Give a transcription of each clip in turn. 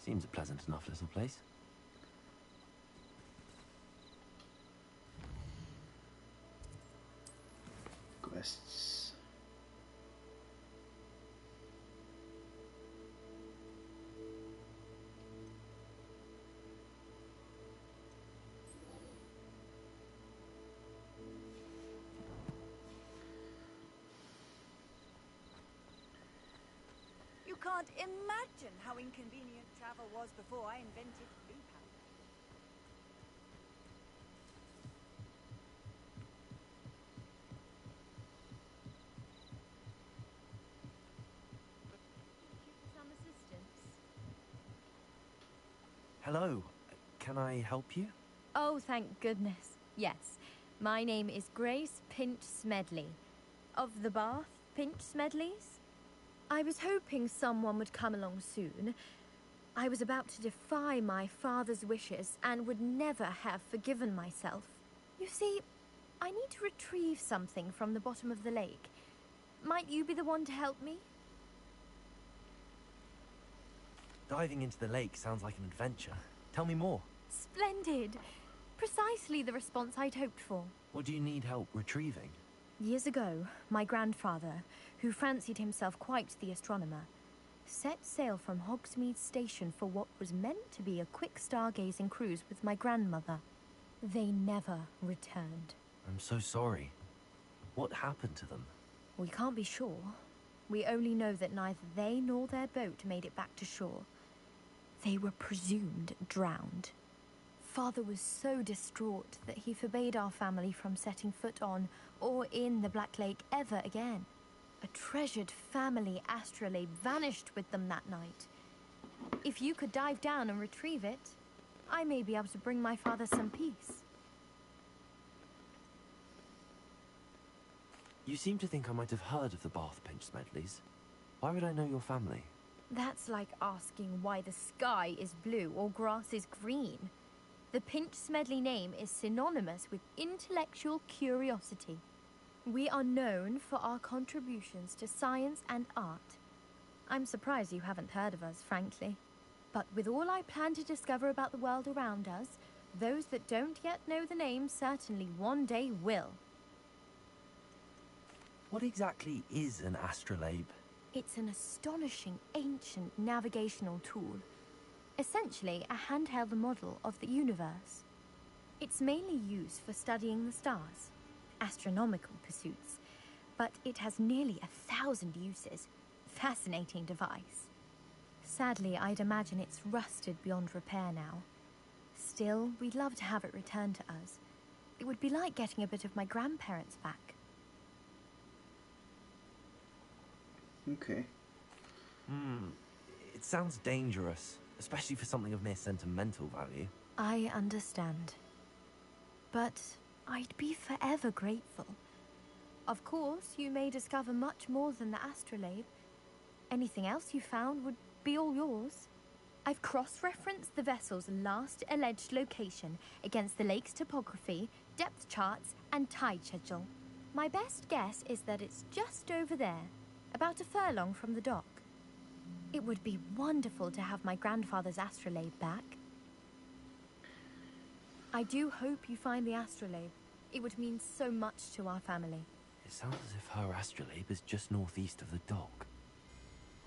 Seems a pleasant enough little place. Quests. You can't imagine how inconvenient travel was before I invented blue powder. Some assistance. Hello. Can I help you? Oh, thank goodness. Yes. My name is Grace Pinch Smedley. Of the Bath Pinch Smedleys? I was hoping someone would come along soon. I was about to defy my father's wishes and would never have forgiven myself. You see, I need to retrieve something from the bottom of the lake. Might you be the one to help me? Diving into the lake sounds like an adventure. Tell me more. Splendid! Precisely the response I'd hoped for. What do you need help retrieving? Years ago, my grandfather, who fancied himself quite the astronomer, set sail from Hogsmeade Station for what was meant to be a quick stargazing cruise with my grandmother. They never returned. I'm so sorry. What happened to them? We can't be sure. We only know that neither they nor their boat made it back to shore. They were presumed drowned. Father was so distraught that he forbade our family from setting foot on or in the Black Lake ever again. A treasured family astrolabe vanished with them that night. If you could dive down and retrieve it, I may be able to bring my father some peace. You seem to think I might have heard of the Bath Pinch Smedleys. Why would I know your family? That's like asking why the sky is blue or grass is green. The Pinch Smedley name is synonymous with intellectual curiosity. We are known for our contributions to science and art. I'm surprised you haven't heard of us, frankly. But with all I plan to discover about the world around us, those that don't yet know the name certainly one day will. What exactly is an astrolabe? It's an astonishing ancient navigational tool. Essentially, a handheld model of the universe. It's mainly used for studying the stars, astronomical pursuits, but it has nearly 1,000 uses. Fascinating device. Sadly, I'd imagine it's rusted beyond repair now. Still, we'd love to have it returned to us. It would be like getting a bit of my grandparents back. Okay. It sounds dangerous, especially for something of mere sentimental value. I understand. But I'd be forever grateful. Of course, you may discover much more than the astrolabe. Anything else you found would be all yours. I've cross-referenced the vessel's last alleged location against the lake's topography, depth charts, and tide schedule. My best guess is that it's just over there, about a furlong from the dock. It would be wonderful to have my grandfather's astrolabe back. I do hope you find the astrolabe. It would mean so much to our family. It sounds as if her astrolabe is just northeast of the dock.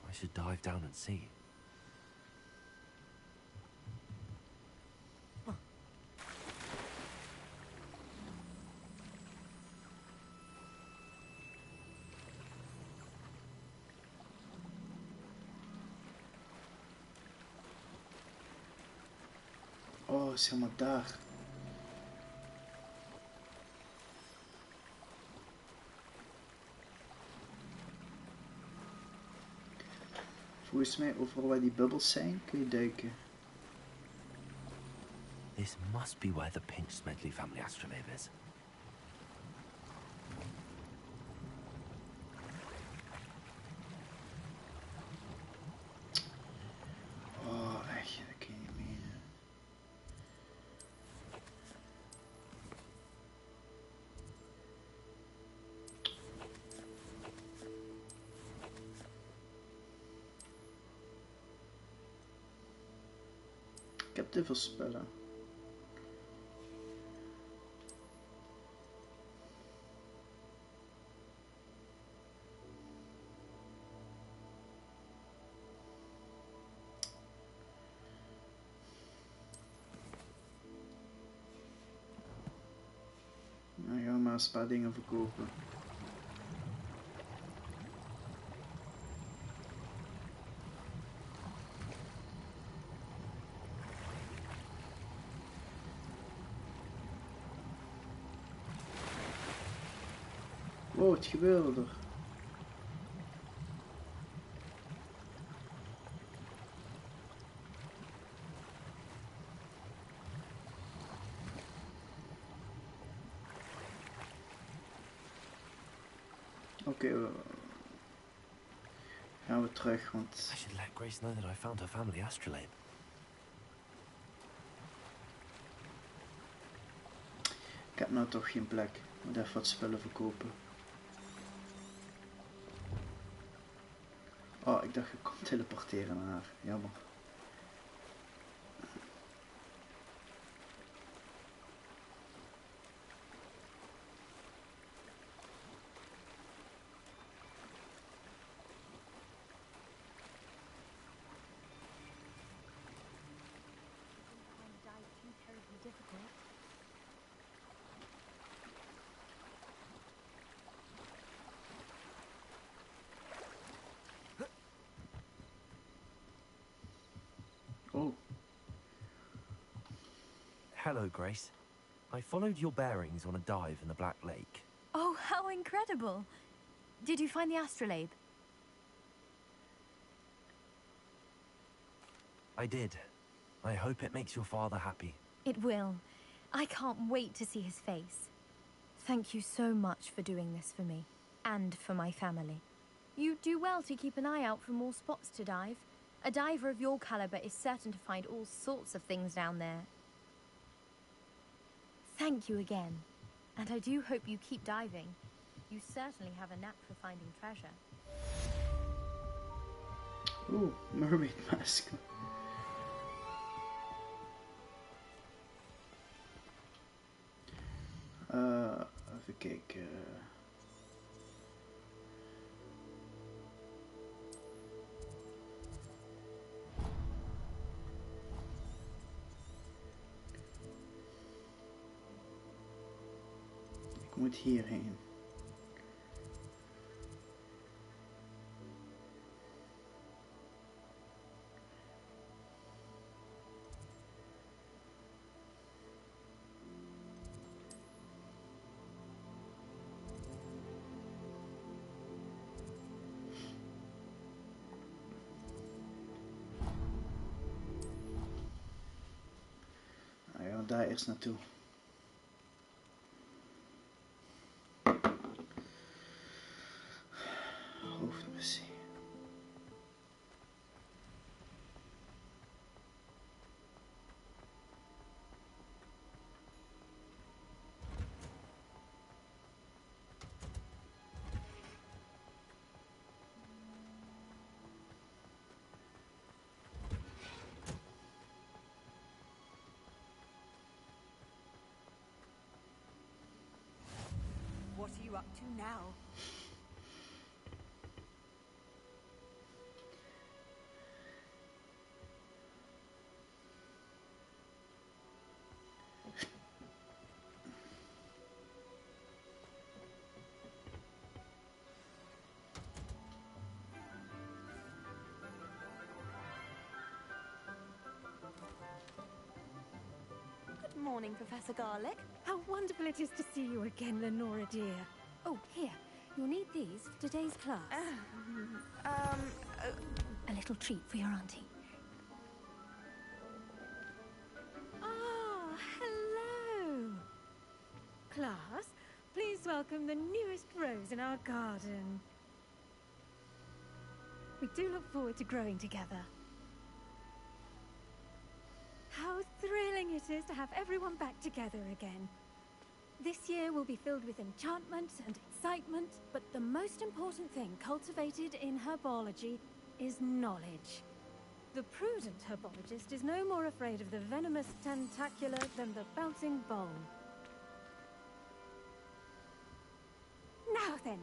I should dive down and see. Oh, is helemaal daar. Volgens mij overal waar die bubbels zijn, kun je duiken. This must be where the Pinch Smedley family astrolabe is. Oh, echt, dat kun je niet menen. Ik heb te veel spellen. Dan gaan we maar eens een paar dingen verkopen. Wow, wat gebeurde er? Oké, gaan we terug, want I should let Grace know that I found her family astrolabe. ik heb nou toch geen plek. Ik moet even wat spullen verkopen. Oh, ik dacht ik kon teleporteren naar haar. Jammer. Find the dive too terribly difficult. Oh, Hello, Grace. I followed your bearings on a dive in the Black Lake. Oh, how incredible! Did you find the astrolabe? I did. I hope it makes your father happy. It will. I can't wait to see his face. Thank you so much for doing this for me, and for my family. You do well to keep an eye out for more spots to dive. A diver of your caliber is certain to find all sorts of things down there. Thank you again, and I do hope you keep diving. You certainly have a knack for finding treasure. oh, mermaid mask. Even kijken. Ik moet hierheen. Nou, gaan we daar eerst naartoe. Hoofdmissie. What are you up to now? Good morning, Professor Garlick. How wonderful it is to see you again, Lenora dear. Oh, here. You'll need these for today's class. A little treat for your auntie. Ah, hello. Class, please welcome the newest rose in our garden. We do look forward to growing together. How thrilling it is to have everyone back together again. This year will be filled with enchantment and excitement, but the most important thing cultivated in herbology is knowledge. The prudent herbologist is no more afraid of the venomous tentacular than the bouncing bowl. Now then,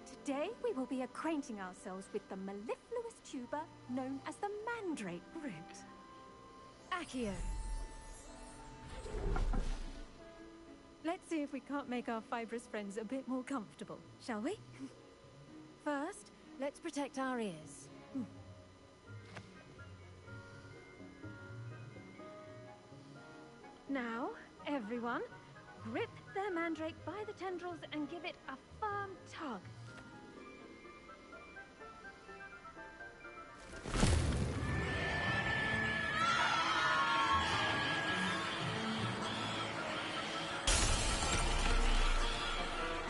today we will be acquainting ourselves with the mellifluous tuber known as the mandrake root. Accio. Let's see if we can't make our fibrous friends a bit more comfortable, shall we? First, let's protect our ears. Now, everyone, grip their mandrake by the tendrils and give it a firm tug.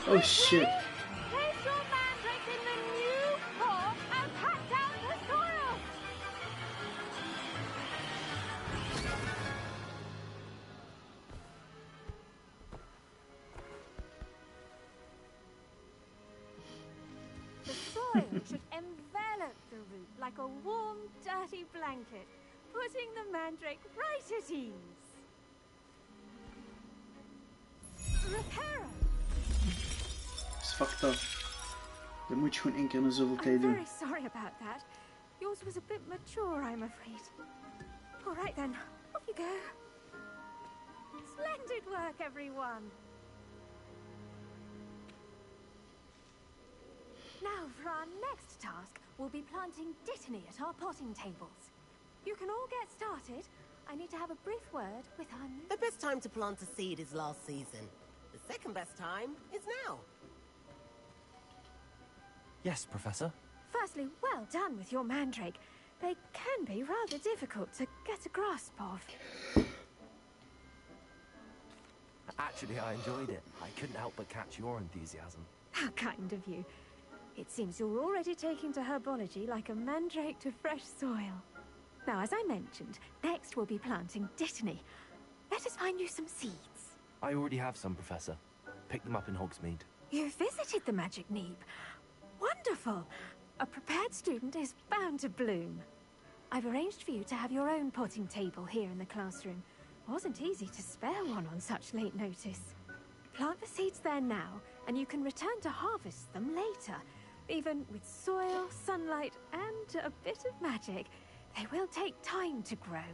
Oh shit. Place your mandrake in the new pot and pat down the soil. The soil should envelop the root like a warm, dirty blanket, putting the mandrake right at ease. Reparo. Dat is fucked up. Dat moet je gewoon 1 keer na zoveel I'm tijd doen. very sorry about that. Yours was a bit mature, I'm afraid. All right then, off you go. Splendid work, everyone. Now, for our next task, we'll be planting dittany at our potting tables. You can all get started. I need to have a brief word with our new... The best time to plant a seed is last season. The second best time is now. Yes, Professor. Firstly, well done with your mandrake. They can be rather difficult to get a grasp of. Actually, I enjoyed it. I couldn't help but catch your enthusiasm. How kind of you. It seems you're already taking to herbology like a mandrake to fresh soil. Now, as I mentioned, next we'll be planting dittany. Let us find you some seeds. I already have some, Professor. Picked them up in Hogsmeade. You visited the Magic Neeb. Wonderful. A prepared student is bound to bloom. I've arranged for you to have your own potting table here in the classroom. Wasn't easy to spare one on such late notice. Plant the seeds there now, and you can return to harvest them later. Even with soil, sunlight, and a bit of magic, they will take time to grow.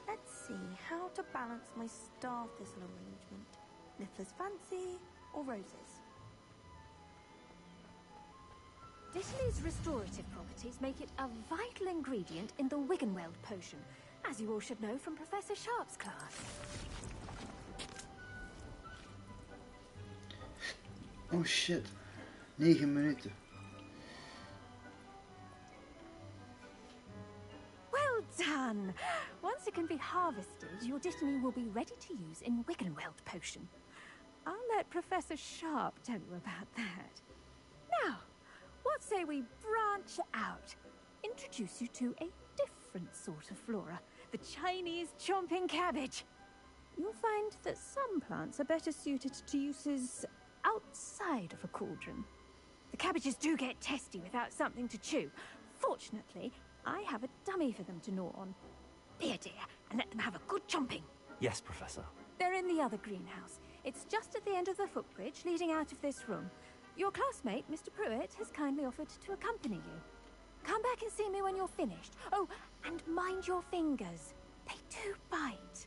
Let's see how to balance my star thistle arrangement. Niffler's fancy or roses? Dittany's restorative properties make it a vital ingredient in the Wiggenweld potion, as you all should know from Professor Sharp's class. Oh shit. 9 minuten. Well done! Once it can be harvested, your dittany will be ready to use in Wiggenweld potion. I'll let Professor Sharp tell you about that. Now, what say we branch out? Introduce you to a different sort of flora, the Chinese chomping cabbage. You'll find that some plants are better suited to uses outside of a cauldron. The cabbages do get testy without something to chew. Fortunately, I have a dummy for them to gnaw on. Be a dear and let them have a good chomping. Yes, Professor. They're in the other greenhouse. It's just at the end of the footbridge leading out of this room. Your classmate, Mr. Pruitt, has kindly offered to accompany you. Come back and see me when you're finished. Oh, and mind your fingers. They do bite.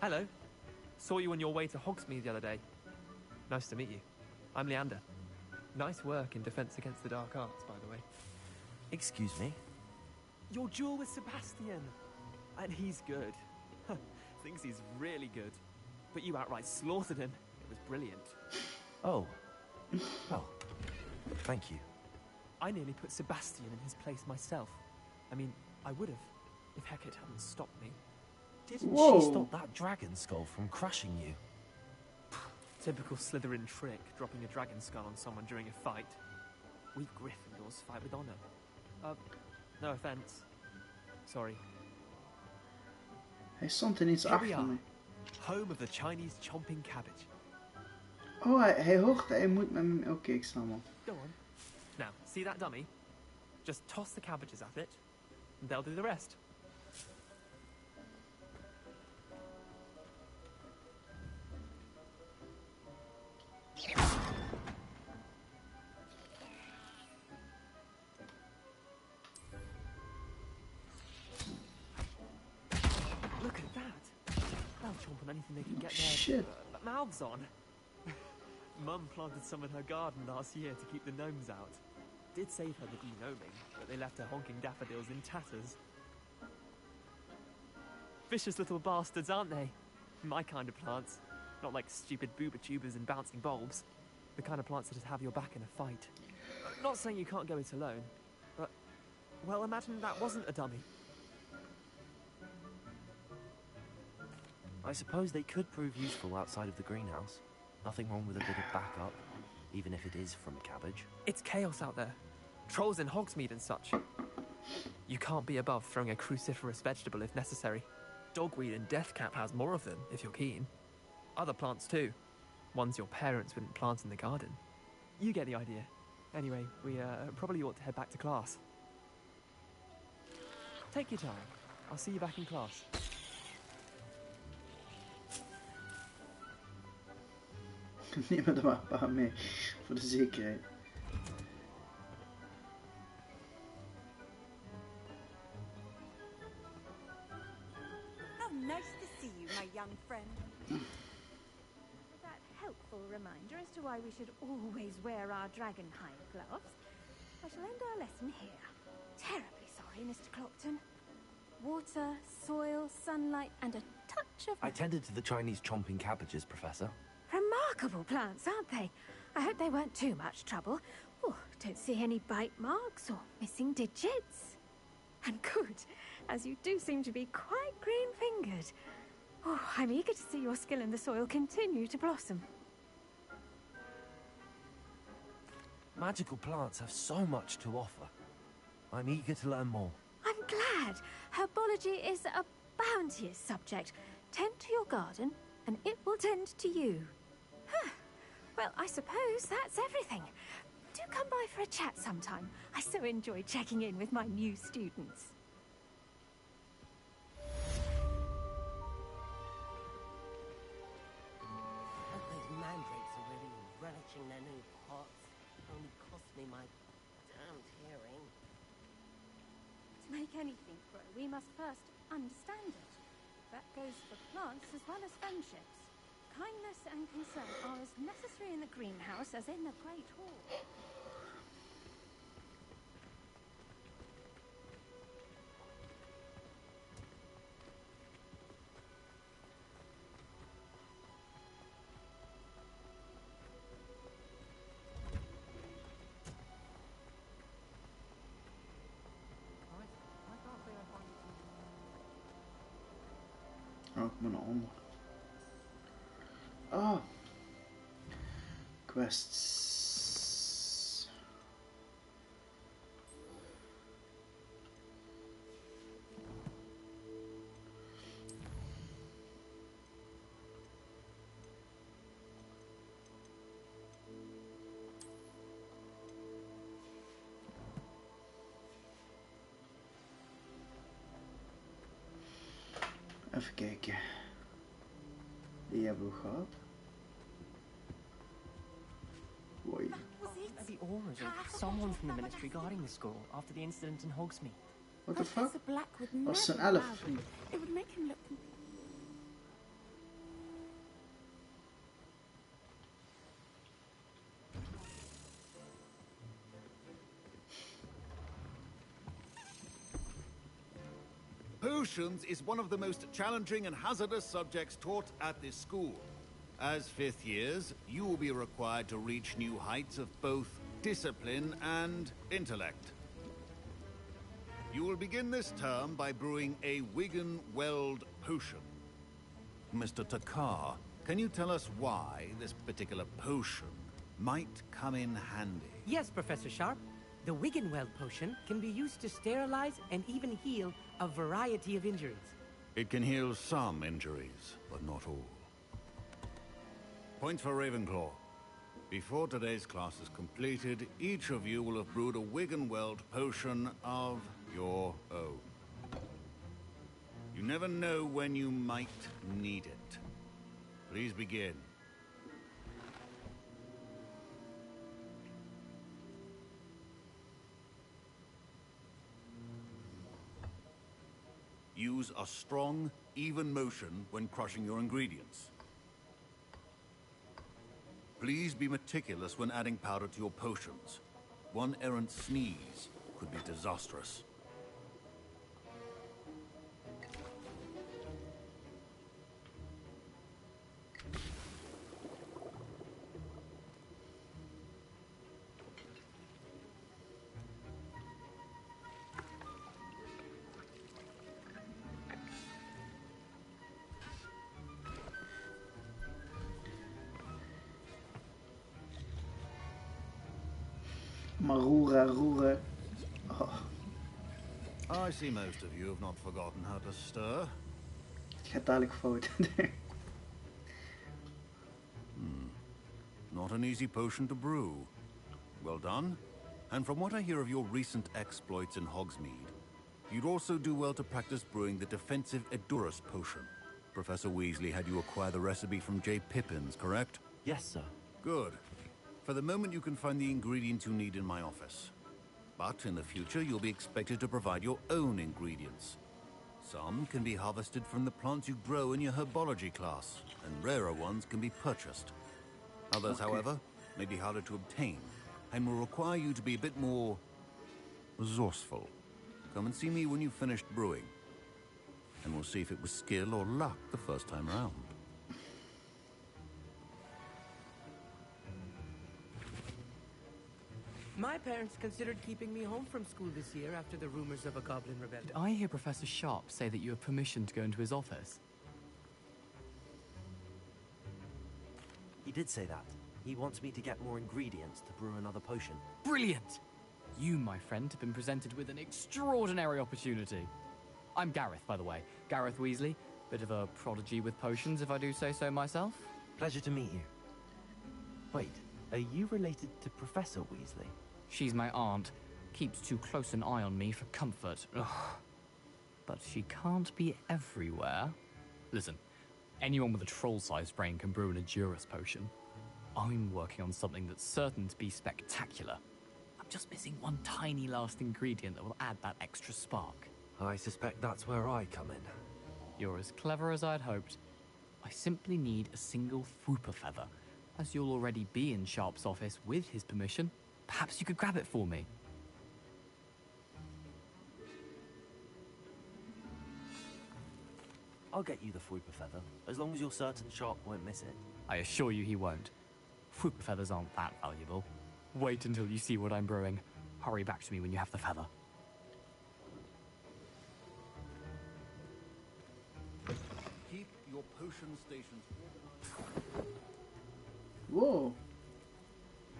Hello. Saw you on your way to Hogsmeade the other day. Nice to meet you. I'm Leander. Nice work in Defense Against the Dark Arts, by the way. Excuse me? Your duel with Sebastian. And he's good. Thinks he's really good. But you outright slaughtered him. It was brilliant. Oh. Well, thank you. I nearly put Sebastian in his place myself. I mean, I would have, if Hecate hadn't stopped me. Didn't Whoa. she stop that dragon skull from crushing you? Typical Slytherin trick, dropping a dragon skull on someone during a fight. We Gryffindors fight with honor. No offense. Sorry. Hij stond ineens Here we achter are. me. Home of the Chinese chomping cabbage. Oh, hij hoort, hij moet met me... Oké, ik snap hem. Go on. Now, see that dummy? Just toss the cabbages at it, and they'll do the rest. Look at that. They'll chomp on anything they can get Shit. their mouths on. Mum planted some in her garden last year to keep the gnomes out. Did save her the de-gnoming, but they left her honking daffodils in tatters. Vicious little bastards, aren't they? My kind of plants. Not like stupid booba tubers and bouncing bulbs. The kind of plants that'd have your back in a fight. Not saying you can't go it alone, but... well, imagine that wasn't a dummy. I suppose they could prove useful outside of the greenhouse. Nothing wrong with a bit of backup, even if it is from a cabbage. It's chaos out there. Trolls in Hogsmeade and such. You can't be above throwing a cruciferous vegetable if necessary. Dogweed and deathcap has more of them, if you're keen. Other plants too. Ones your parents wouldn't plant in the garden. You get the idea. Anyway, we probably ought to head back to class. Take your time. I'll see you back in class. Neem er maar een paar mee, voor de zekerheid. How nice to see you, my young friend. That helpful reminder as to why we should always wear our dragonhide gloves, I shall end our lesson here. Terribly sorry, Mr. Clopton. Water, soil, sunlight, and a touch of... I tended to the Chinese chomping cabbages, Professor. Remarkable plants, aren't they? I hope they weren't too much trouble. Oh, don't see any bite marks or missing digits. And good, as you do seem to be quite green-fingered. Oh, I'm eager to see your skill in the soil continue to blossom. Magical plants have so much to offer. I'm eager to learn more. I'm glad. Herbology is a bounteous subject. Tend to your garden, and it will tend to you. Huh. Well, I suppose that's everything. Do come by for a chat sometime. I so enjoy checking in with my new students. Those mandrakes are really relishing their new pots. Only cost me my damned hearing. To make anything grow, we must first understand it. That goes for plants as well as friendships. Kindness and concern are as necessary in the greenhouse as in the Great Hall. Oh, ik moet naar onder. Ah. Quests. Even kijken. Die hebben we gehad. Woi. The orders of someone from the ministry guarding the school after the incident in Hogsmeade. What the fuck? Professor Black would Dat is never een elf. allow it. It would make him look... Potions is one of the most challenging and hazardous subjects taught at this school. As fifth years, you will be required to reach new heights of both discipline and intellect. You will begin this term by brewing a Wigan-Weld potion. Mr. Takar, can you tell us why this particular potion might come in handy? Yes, Professor Sharp. The Wiggenweld potion can be used to sterilize and even heal a variety of injuries. It can heal some injuries, but not all. Point for Ravenclaw. Before today's class is completed, each of you will have brewed a Wiggenweld potion of your own. You never know when you might need it. Please begin. Use a strong, even motion when crushing your ingredients. Please be meticulous when adding powder to your potions. One errant sneeze could be disastrous. Maar roeren, roeren. Oh, I see most of you have not forgotten how to stir. het gaat dadelijk fout. Not an easy potion to brew. Well done. And from what I hear of your recent exploits in Hogsmeade, you'd also do well to practice brewing the defensive Edurus potion. Professor Weasley had you acquire the recipe from J. Pippins, correct? Yes, sir. Good. For the moment, you can find the ingredients you need in my office. But in the future, you'll be expected to provide your own ingredients. Some can be harvested from the plants you grow in your herbology class, and rarer ones can be purchased. Others, however, may be harder to obtain, and will require you to be a bit more resourceful. Come and see me when you've finished brewing, and we'll see if it was skill or luck the first time round. My parents considered keeping me home from school this year after the rumors of a goblin rebellion. Did I hear Professor Sharp say that you have permission to go into his office? He did say that. He wants me to get more ingredients to brew another potion. Brilliant! You, my friend, have been presented with an extraordinary opportunity. I'm Gareth, by the way. Gareth Weasley. Bit of a prodigy with potions, if I do say so myself. Pleasure to meet you. Wait, are you related to Professor Weasley? She's my aunt. Keeps too close an eye on me for comfort. Ugh. But she can't be everywhere. Listen, anyone with a troll-sized brain can brew an Edurus potion. I'm working on something that's certain to be spectacular. I'm just missing one tiny last ingredient that will add that extra spark. I suspect that's where I come in. You're as clever as I'd hoped. I simply need a single Fwooper feather. As you'll already be in Sharp's office with his permission, perhaps you could grab it for me. I'll get you the Fwooper feather, as long as you're certain Sharp won't miss it. I assure you he won't. Fwooper feathers aren't that valuable. Wait until you see what I'm brewing. Hurry back to me when you have the feather. Keep your potion stations. Whoa.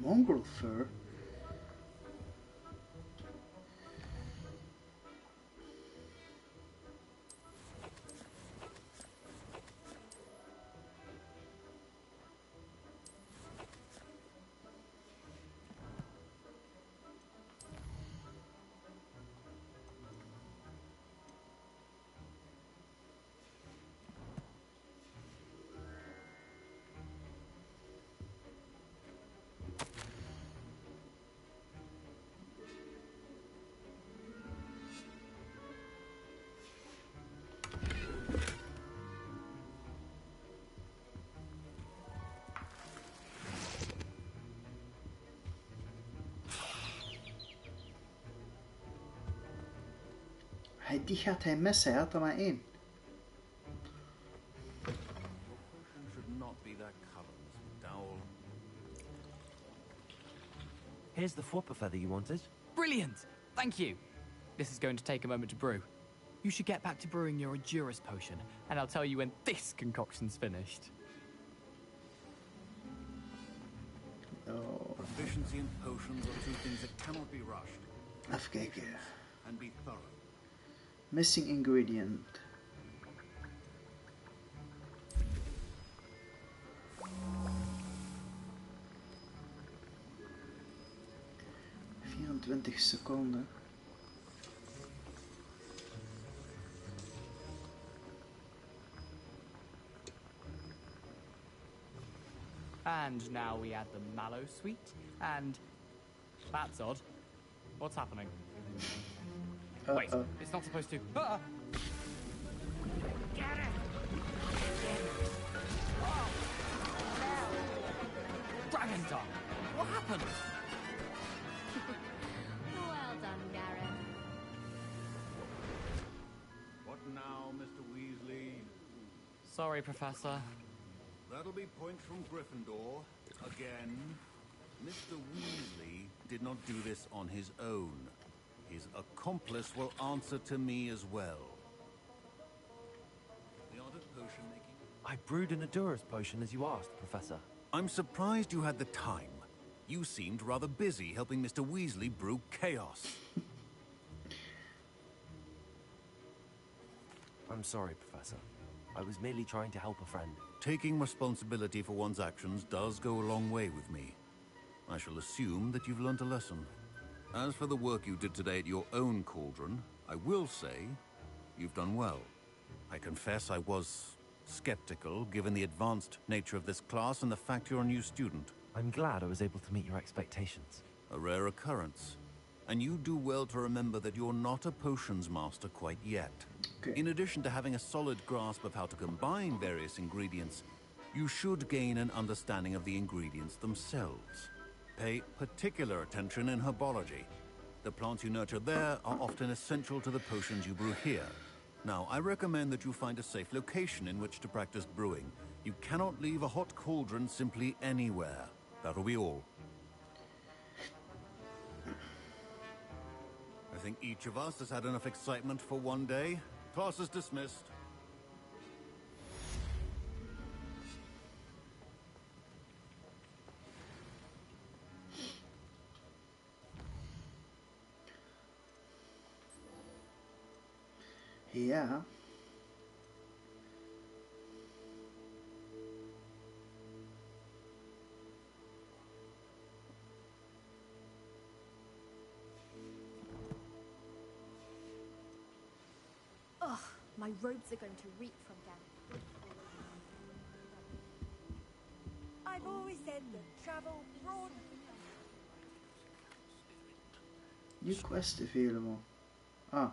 Mongrel fur. Die gaat hij missen, hij had er maar één. Should not be that color, Dowell. Here's the Fwooper feather you wanted. Brilliant! Thank you! This is going to take a moment to brew. You should get back to brewing your Edurus potion, and I'll tell you when this concoction's finished. Oh. Proficiency in potions are two things that cannot be rushed. Even kijken. And be thorough. Missing ingredient. 25 seconden. And now we add the mallow sweet, and that's odd. What's happening? Wait, it's not supposed to. Ah! Get it! Dragon Tongue! What happened? Well done, Gareth. What now, Mr. Weasley? Sorry, Professor. That'll be point from Gryffindor. Again. Mr. Weasley did not do this on his own. His accomplice will answer to me as well. The art of potion making. I brewed an Adurus potion as you asked, Professor. I'm surprised you had the time. You seemed rather busy helping Mr. Weasley brew chaos. I'm sorry, Professor. I was merely trying to help a friend. Taking responsibility for one's actions does go a long way with me. I shall assume that you've learnt a lesson. As for the work you did today at your own cauldron, I will say you've done well. I confess I was skeptical, given the advanced nature of this class and the fact you're a new student. I'm glad I was able to meet your expectations. A rare occurrence. And you do well to remember that you're not a potions master quite yet. Okay. In addition to having a solid grasp of how to combine various ingredients, you should gain an understanding of the ingredients themselves. Pay particular attention in herbology. The plants you nurture there are often essential to the potions you brew here. Now, I recommend that you find a safe location in which to practice brewing. You cannot leave a hot cauldron simply anywhere. That'll be all. I think each of us has had enough excitement for one day. Class is dismissed. Ja. Ugh, my robes are going to reek from damp. I've always said that travel broad. New quest available. Ah.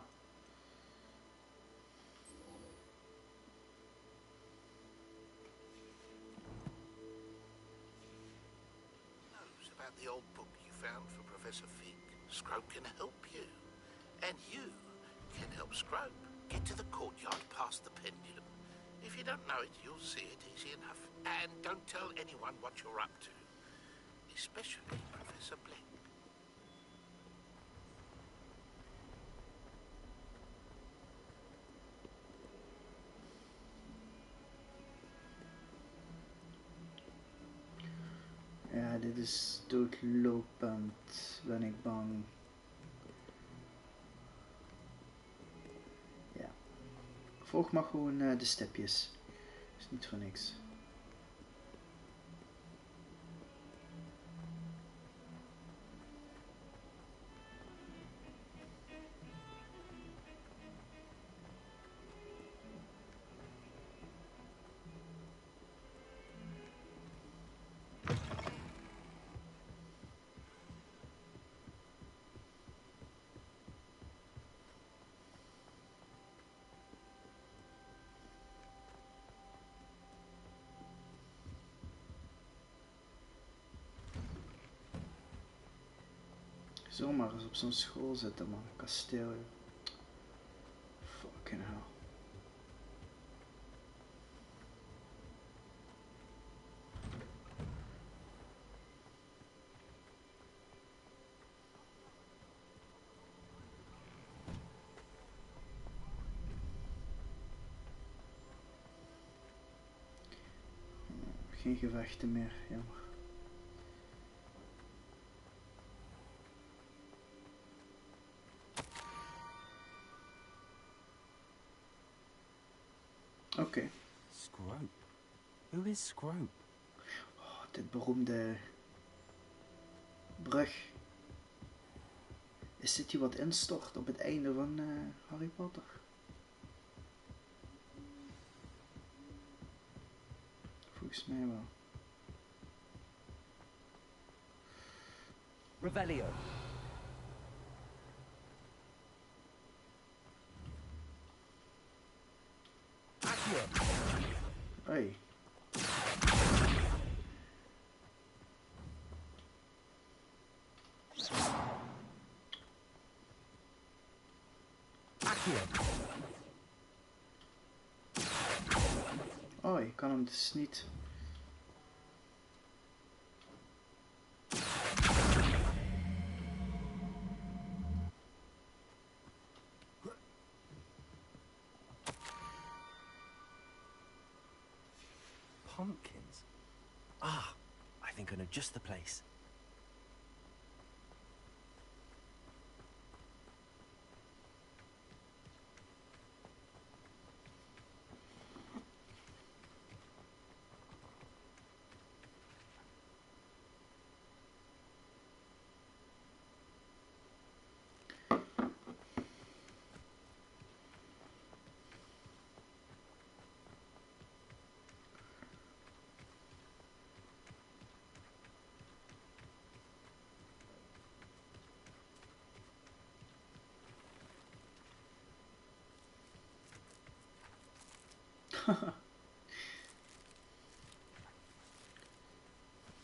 Knows about the old book you found for Professor Fig. Scrope can help you. And you can help Scrope. Get to the courtyard past the pendulum. If you don't know it, you'll see it easy enough. And don't tell anyone what you're up to. Especially Professor Black. Ja, dit is doodlopend, ben ik bang. Ja. Volg maar gewoon de stepjes. Is niet voor niks. Zomaar eens op zo'n school zitten, man. Kasteel. Fucking hell. Geen gevechten meer, jammer. Oké. Scrope? Who is Scrope? Oh, dit beroemde brug. Is dit die wat instort op het einde van Harry Potter? Volgens mij wel. Revelio. Accio. Hey. Oh, je kan hem dus niet. Pumpkins? Ah, I think I know just the place.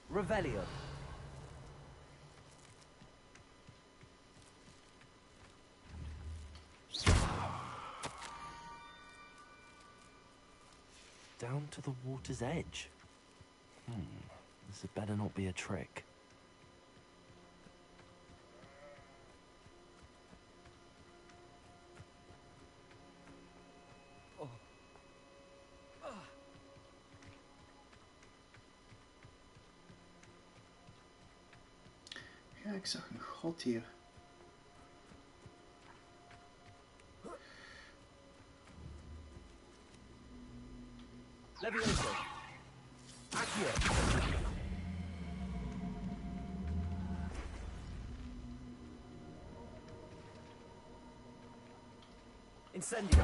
Revelio. Down to the water's edge. This had better not be a trick. Ja, ik zag een grot hier. Levioso. Accio. Incendio.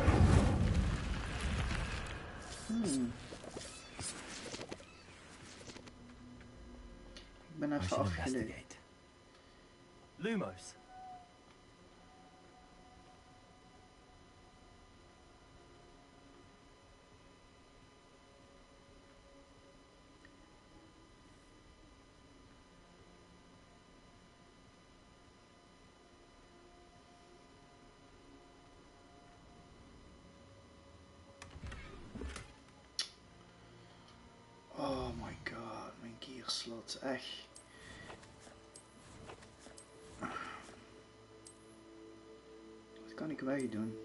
Ik ben even afgeleid. Lumos. Oh my god, mijn keerslot, echt. Wat kan ik wegdoen?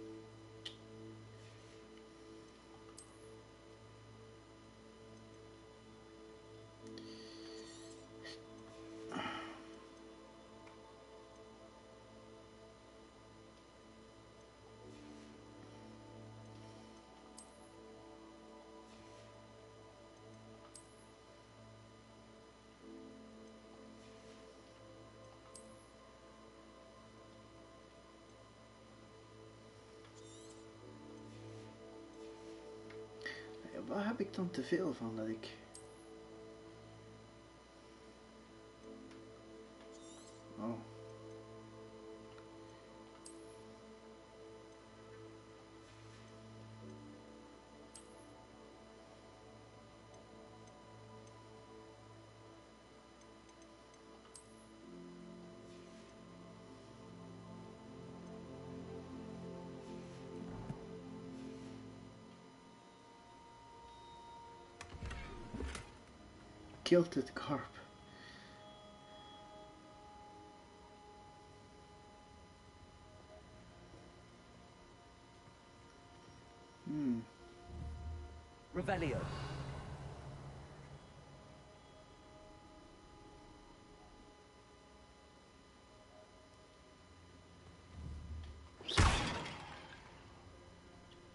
Waar heb ik dan te veel van dat ik... Oh. Kilted carp. Revelio.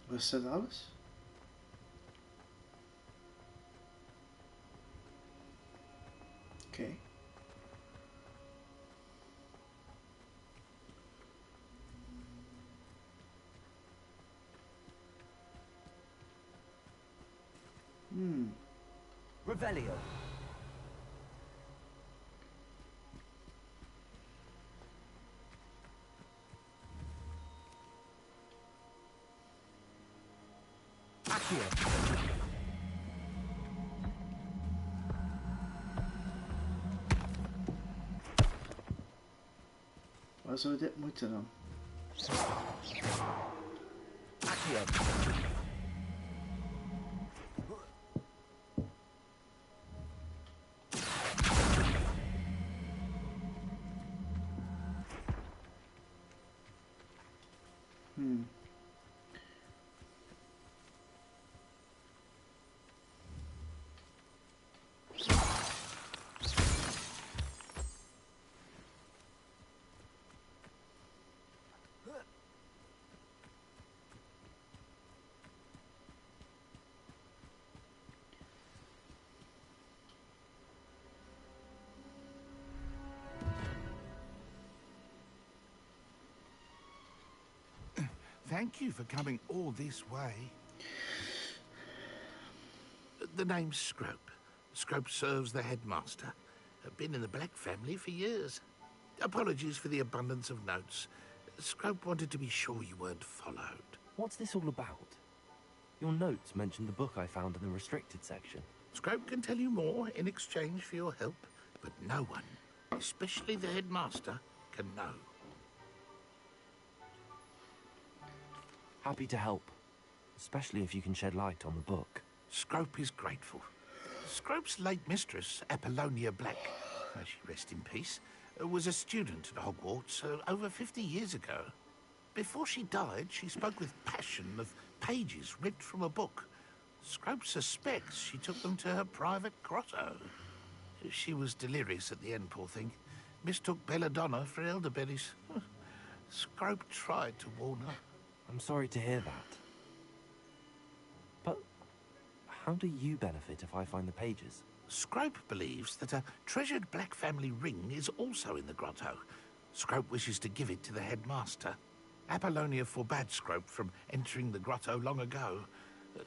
Was dat alles? Oké. Revelio. Accio. Waar zou dit moeten dan? Accio. Thank you for coming all this way. The name's Scrope. Scrope serves the headmaster. I've been in the Black family for years. Apologies for the abundance of notes. Scrope wanted to be sure you weren't followed. What's this all about? Your notes mentioned the book I found in the restricted section. Scrope can tell you more in exchange for your help, but no one, especially the headmaster, can know. Happy to help, especially if you can shed light on the book. Scrope is grateful. Scrope's late mistress, Apollonia Black, may she rest in peace, was a student at Hogwarts over 50 years ago. Before she died, she spoke with passion of pages ripped from a book. Scrope suspects she took them to her private grotto. She was delirious at the end, poor thing. Mistook belladonna for elderberries. Scrope tried to warn her. I'm sorry to hear that. But how do you benefit if I find the pages? Scrope believes that a treasured Black family ring is also in the grotto. Scrope wishes to give it to the headmaster. Apollonia forbade Scrope from entering the grotto long ago.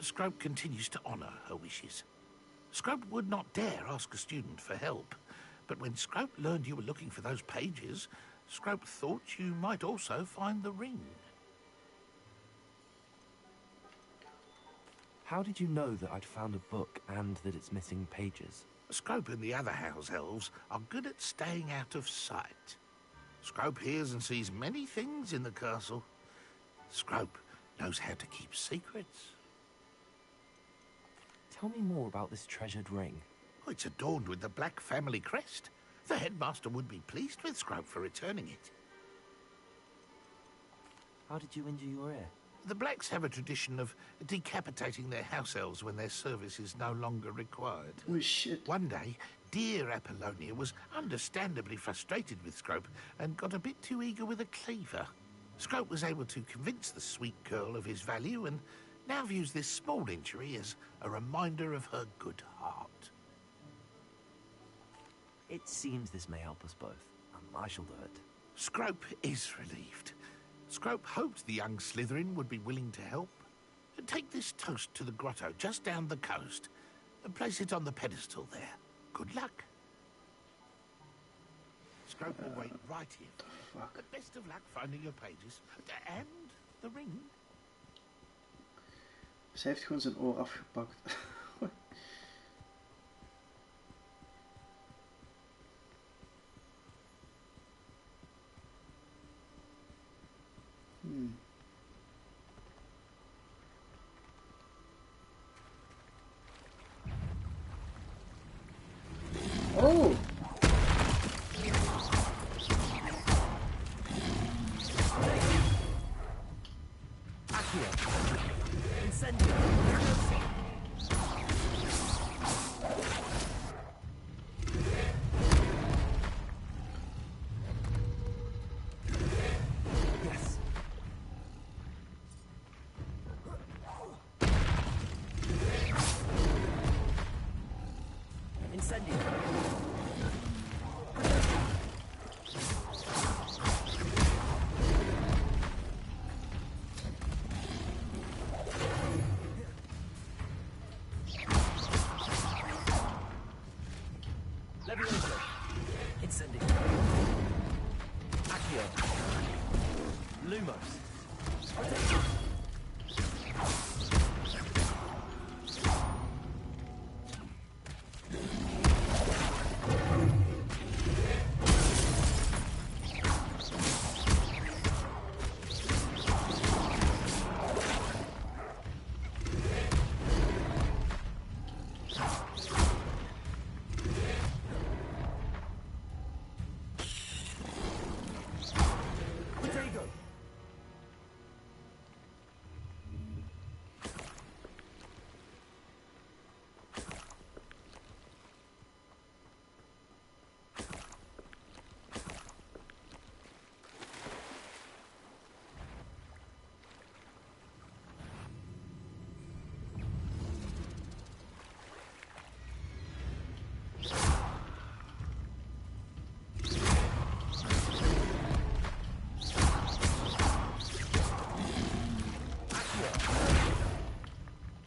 Scrope continues to honour her wishes. Scrope would not dare ask a student for help, but when Scrope learned you were looking for those pages, Scrope thought you might also find the ring. How did you know that I'd found a book and that it's missing pages? Scrope and the other house elves are good at staying out of sight. Scrope hears and sees many things in the castle. Scrope knows how to keep secrets. Tell me more about this treasured ring. Oh, it's adorned with the Black family crest. The headmaster would be pleased with Scrope for returning it. How did you injure your ear? The Blacks have a tradition of decapitating their house elves when their service is no longer required. Oh, shit. One day, dear Apollonia was understandably frustrated with Scrope and got a bit too eager with a cleaver. Scrope was able to convince the sweet girl of his value and now views this small injury as a reminder of her good heart. It seems this may help us both. I shall do it. Scrope is relieved. Scrope hoped the young Slytherin would be willing to help. Take this toast to the grotto just down the coast and place it on the pedestal there. Good luck. Scrope will wait right here. Fuck. Best of luck finding your pages. And the ring. Ze heeft gewoon zijn oor afgepakt. Oh! Accio. Incendio. Lumos.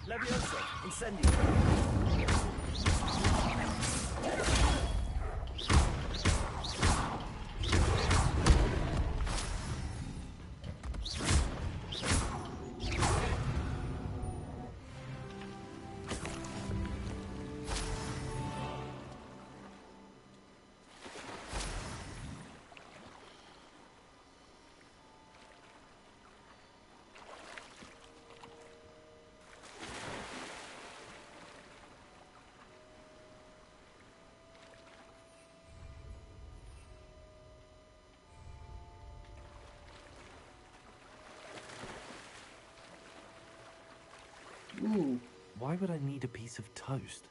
Levioso, incendio. Ooh. Why would I need a piece of toast?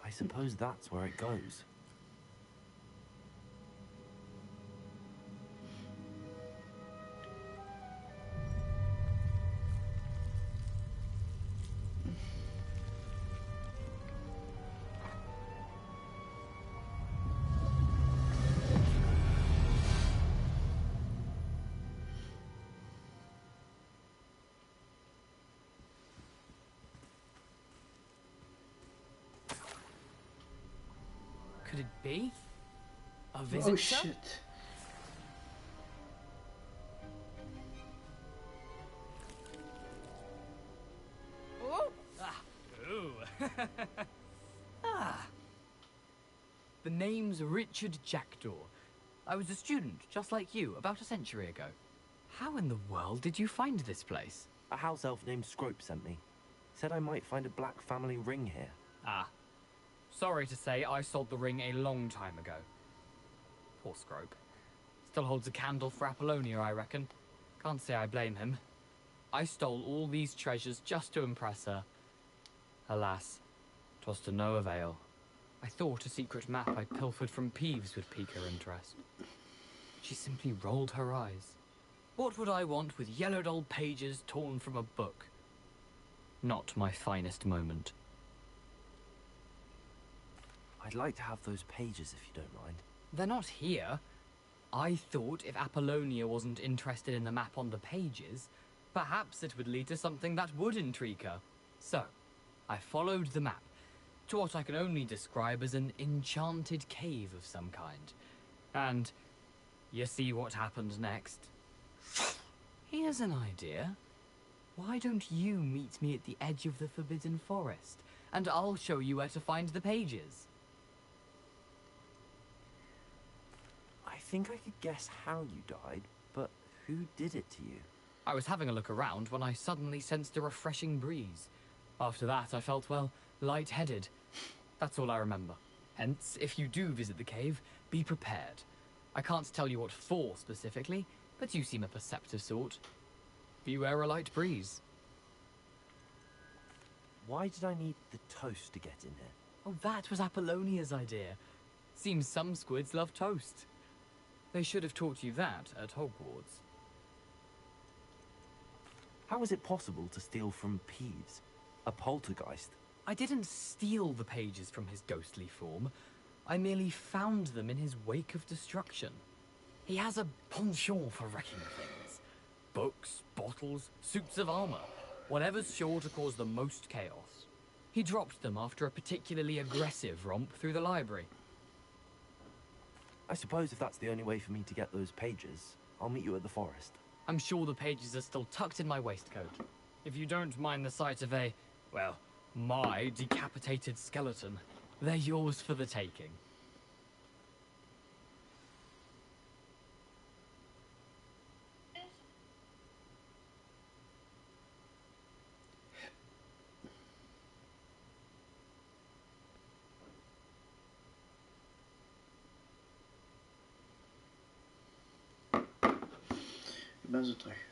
I suppose that's where it goes. Could it be? A visitor? Oh shit. Oh! Ah. Ooh. Ah. The name's Richard Jackdaw. I was a student, just like you, about a century ago. How in the world did you find this place? A house elf named Scrope sent me. Said I might find a black family ring here. Ah. Sorry to say, I sold the ring a long time ago. Poor Scrope. Still holds a candle for Apollonia, I reckon. Can't say I blame him. I stole all these treasures just to impress her. Alas, 'twas to no avail. I thought a secret map I pilfered from Peeves would pique her interest. She simply rolled her eyes. What would I want with yellowed old pages torn from a book? Not my finest moment. I'd like to have those pages if you don't mind. They're not here. I thought if Apollonia wasn't interested in the map on the pages, perhaps it would lead to something that would intrigue her. So, I followed the map to what I can only describe as an enchanted cave of some kind. And you see what happened next. Here's an idea. Why don't you meet me at the edge of the Forbidden Forest, and I'll show you where to find the pages. I think I could guess how you died, but who did it to you? I was having a look around when I suddenly sensed a refreshing breeze. After that, I felt, well, lightheaded. That's all I remember. Hence, if you do visit the cave, be prepared. I can't tell you what for specifically, but you seem a perceptive sort. Beware a light breeze. Why did I need the toast to get in here? Oh, that was Apollonia's idea. Seems some squids love toast. They should have taught you that at Hogwarts. How is it possible to steal from Peeves? A poltergeist? I didn't steal the pages from his ghostly form. I merely found them in his wake of destruction. He has a penchant for wrecking things. Books, bottles, suits of armor, whatever's sure to cause the most chaos. He dropped them after a particularly aggressive romp through the library. I suppose if that's the only way for me to get those pages, I'll meet you at the forest. I'm sure the pages are still tucked in my waistcoat. If you don't mind the sight of a, well, my decapitated skeleton, they're yours for the taking. Ik ben zo terug.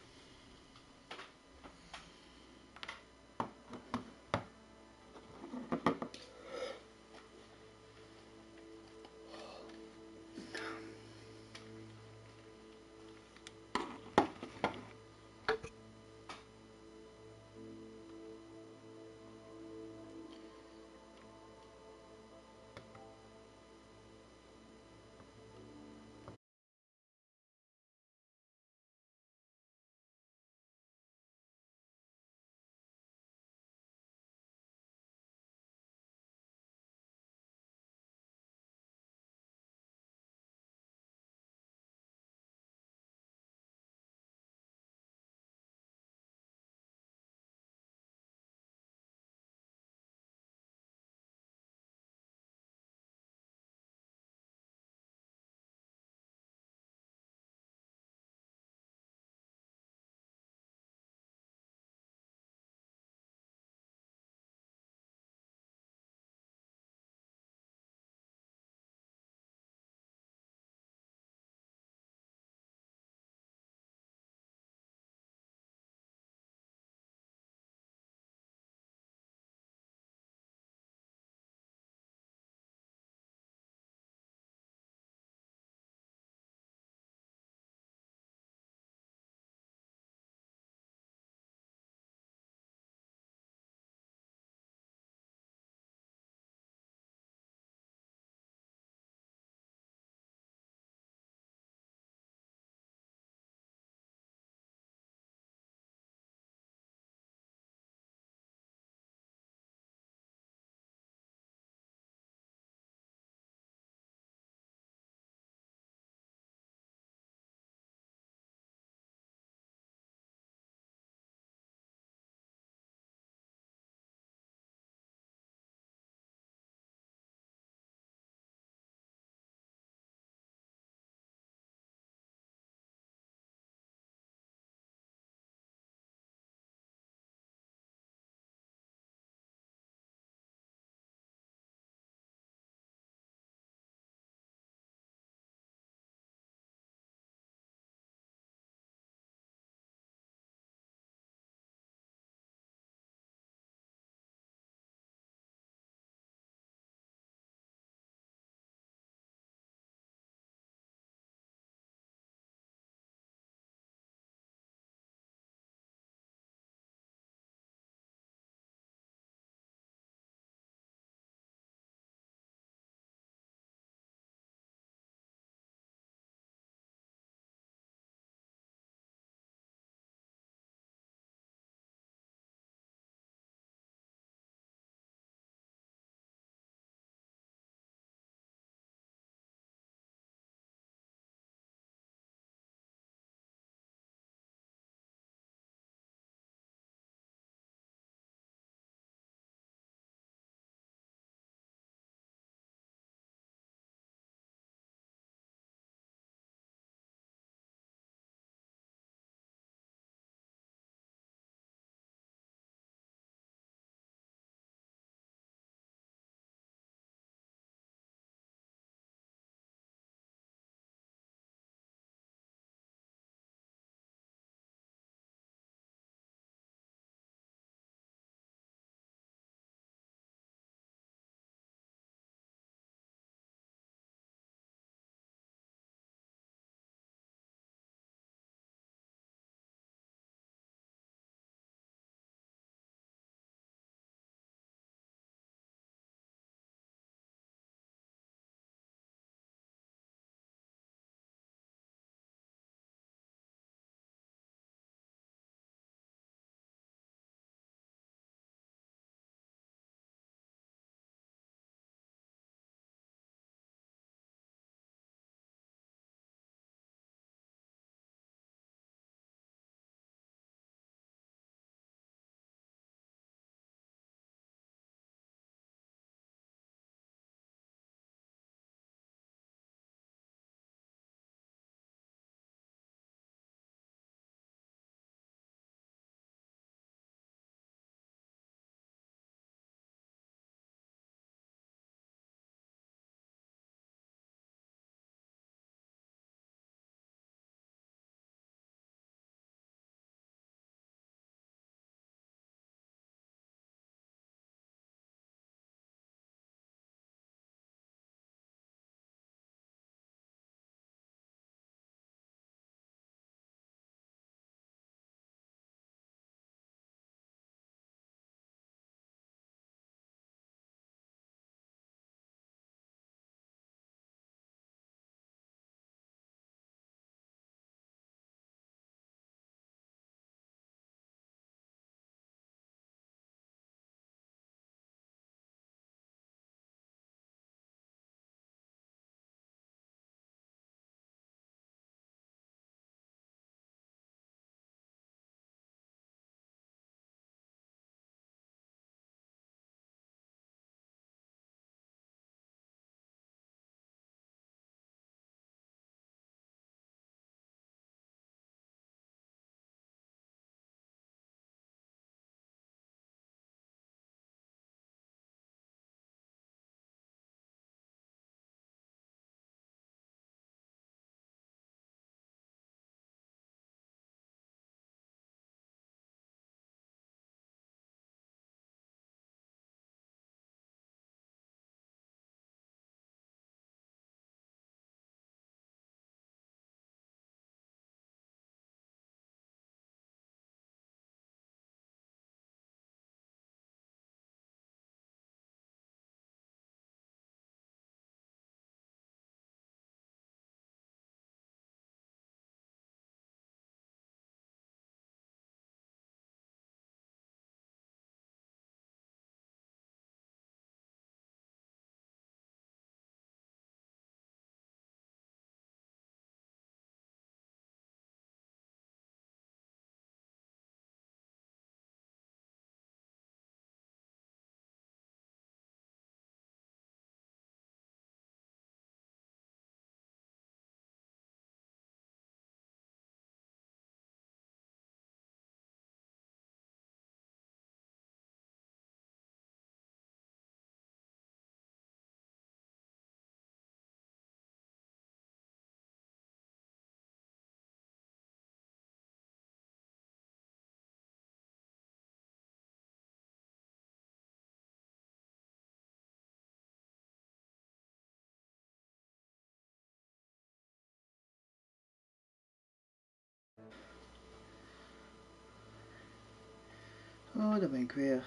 Oh, daar ben ik weer.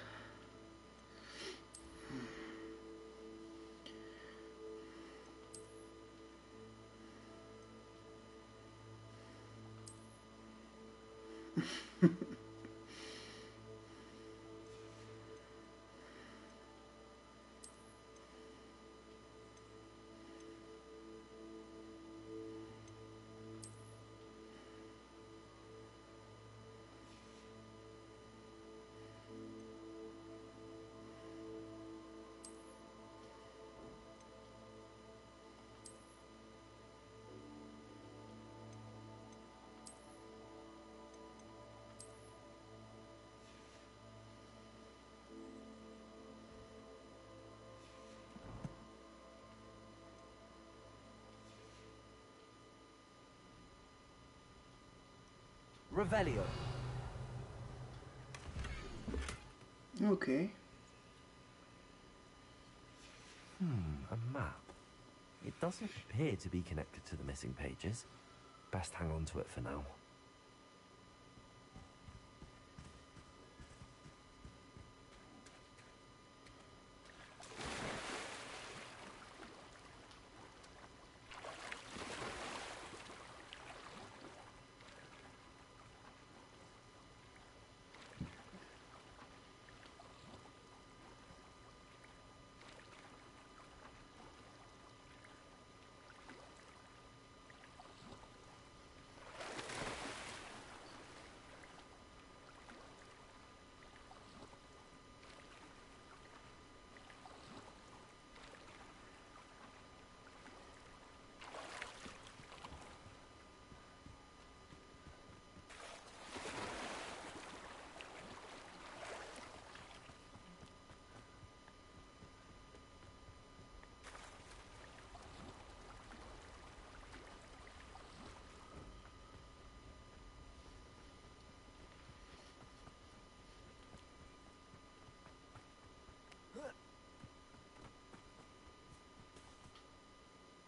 Revelio. Okay. A map. It doesn't appear to be connected to the missing pages. Best hang on to it for now.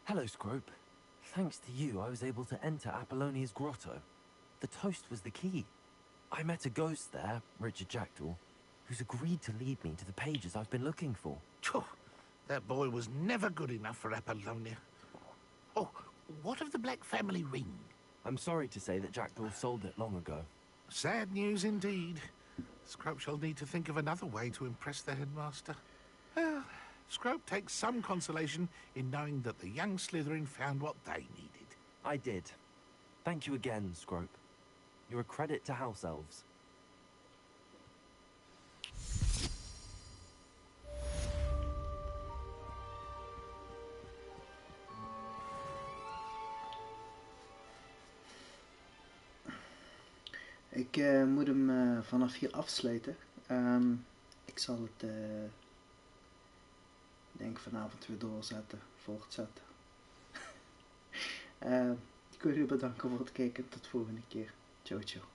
Hello, Scrope. Thanks to you, I was able to enter Apollonia's grotto. The toast was the key. I met a ghost there, Richard Jackdaw, who's agreed to lead me to the pages I've been looking for. Phew, that boy was never good enough for Apollonia. Oh, what of the Black family ring? I'm sorry to say that Jackdaw sold it long ago. Sad news indeed. Scrope shall need to think of another way to impress the headmaster. Well, Scrope takes some consolation in knowing that the young Slytherin found what they needed. I did. Thank you again, Scrope. You're a credit to House Elves. Ik moet hem vanaf hier afsluiten. Ik zal het denk vanavond weer doorzetten, voortzetten. Ik wil jullie bedanken voor het kijken. Tot de volgende keer. Ciao, ciao.